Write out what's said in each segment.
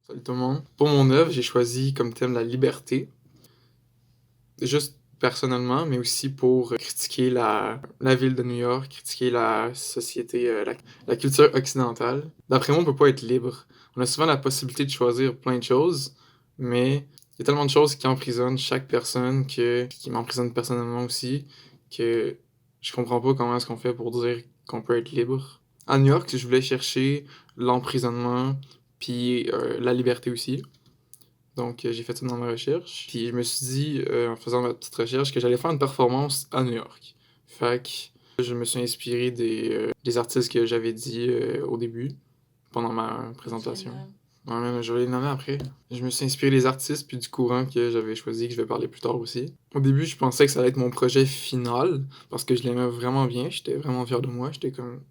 Salut tout le monde. Pour mon œuvre, j'ai choisi comme thème la liberté. Juste personnellement, mais aussi pour critiquer la ville de New York, critiquer la société, la culture occidentale. D'après moi, on peut pas être libre. On a souvent la possibilité de choisir plein de choses, mais il y a tellement de choses qui emprisonnent chaque personne qui m'emprisonnent personnellement aussi, que je comprends pas comment est-ce qu'on fait pour dire qu'on peut être libre. À New York, je voulais chercher l'emprisonnement, puis la liberté aussi. Donc, j'ai fait ça dans ma recherche. Puis je me suis dit, en faisant ma petite recherche, que j'allais faire une performance à New York. Fait que je me suis inspiré des artistes que j'avais dit au début, pendant ma présentation. Ouais, mais je vais les nommer après. Je me suis inspiré des artistes puis du courant que j'avais choisi, que je vais parler plus tard aussi. Au début, je pensais que ça allait être mon projet final, parce que je l'aimais vraiment bien, j'étais vraiment fier de moi,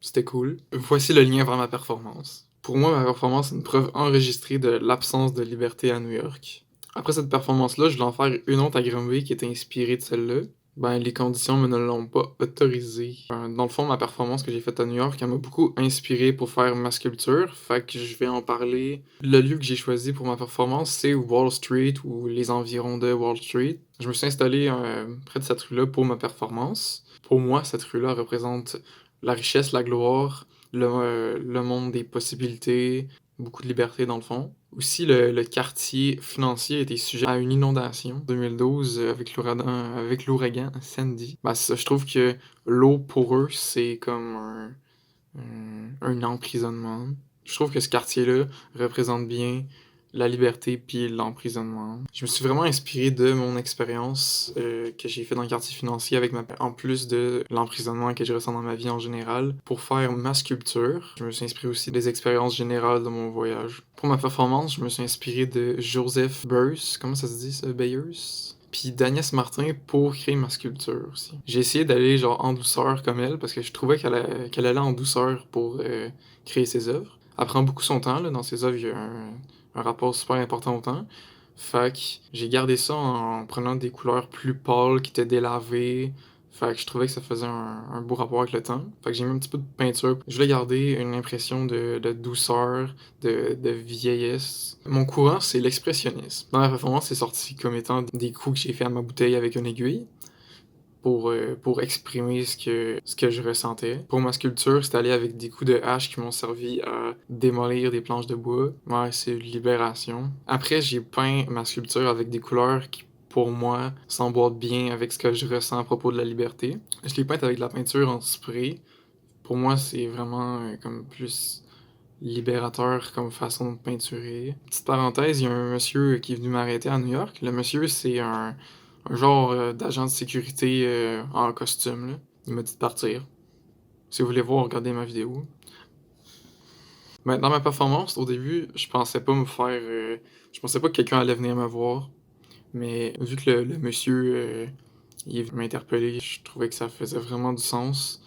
c'était cool. Voici le lien vers ma performance. Pour moi, ma performance est une preuve enregistrée de l'absence de liberté à New York. Après cette performance-là, je voulais en faire une autre à Granby qui était inspirée de celle-là. Ben, les conditions me ne l'ont pas autorisé. Dans le fond, ma performance que j'ai faite à New York, elle m'a beaucoup inspiré pour faire ma sculpture, fait que je vais en parler. Le lieu que j'ai choisi pour ma performance, c'est Wall Street ou les environs de Wall Street. Je me suis installé près de cette rue-là pour ma performance. Pour moi, cette rue-là représente la richesse, la gloire, le monde des possibilités, beaucoup de liberté dans le fond. Aussi, le quartier financier a été sujet à une inondation en 2012 avec l'ouragan Sandy. Ben, ça, je trouve que l'eau pour eux, c'est comme un emprisonnement. Je trouve que ce quartier-là représente bien la liberté puis l'emprisonnement. Je me suis vraiment inspiré de mon expérience que j'ai fait dans le quartier financier en plus de l'emprisonnement que je ressens dans ma vie en général pour faire ma sculpture. Je me suis inspiré aussi des expériences générales de mon voyage. Pour ma performance, je me suis inspiré de Joseph Beuys, comment ça se dit ça, Beuys? Puis d'Agnès Martin pour créer ma sculpture aussi. J'ai essayé d'aller genre en douceur comme elle parce que je trouvais qu'elle allait en douceur pour créer ses œuvres. Elle prend beaucoup son temps, là, dans ses œuvres, il y a un rapport super important au temps. Fait que j'ai gardé ça en prenant des couleurs plus pâles qui étaient délavées. Fait que je trouvais que ça faisait un beau rapport avec le temps. Fait que j'ai mis un petit peu de peinture. Je voulais garder une impression de douceur, de vieillesse. Mon courant, c'est l'expressionnisme. Dans la performance, c'est sorti comme étant des coups que j'ai fait à ma bouteille avec une aiguille pour exprimer ce que je ressentais. Pour ma sculpture, c'est allé avec des coups de hache qui m'ont servi à démolir des planches de bois. Ouais, c'est une libération. Après, j'ai peint ma sculpture avec des couleurs qui, pour moi, s'emboîtent bien avec ce que je ressens à propos de la liberté. Je l'ai peinte avec de la peinture en spray. Pour moi, c'est vraiment comme plus libérateur comme façon de peinturer. Petite parenthèse, il y a un monsieur qui est venu m'arrêter à New York. Le monsieur, c'est un genre d'agent de sécurité en costume, là. Il m'a dit de partir. Si vous voulez voir, regardez ma vidéo. Ben, dans ma performance, au début, je pensais pas me faire. Je pensais pas que quelqu'un allait venir me voir. Mais vu que le monsieur il est venu m'interpeller, je trouvais que ça faisait vraiment du sens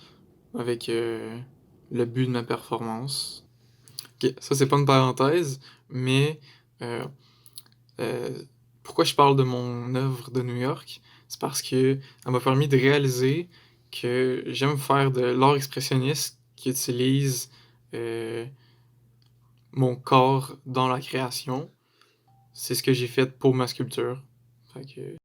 avec le but de ma performance. Ok, ça c'est pas une parenthèse, mais euh, euh, pourquoi je parle de mon œuvre de New York? C'est parce que elle m'a permis de réaliser que j'aime faire de l'art expressionniste qui utilise euh, mon corps dans la création. C'est ce que j'ai fait pour ma sculpture. Fait que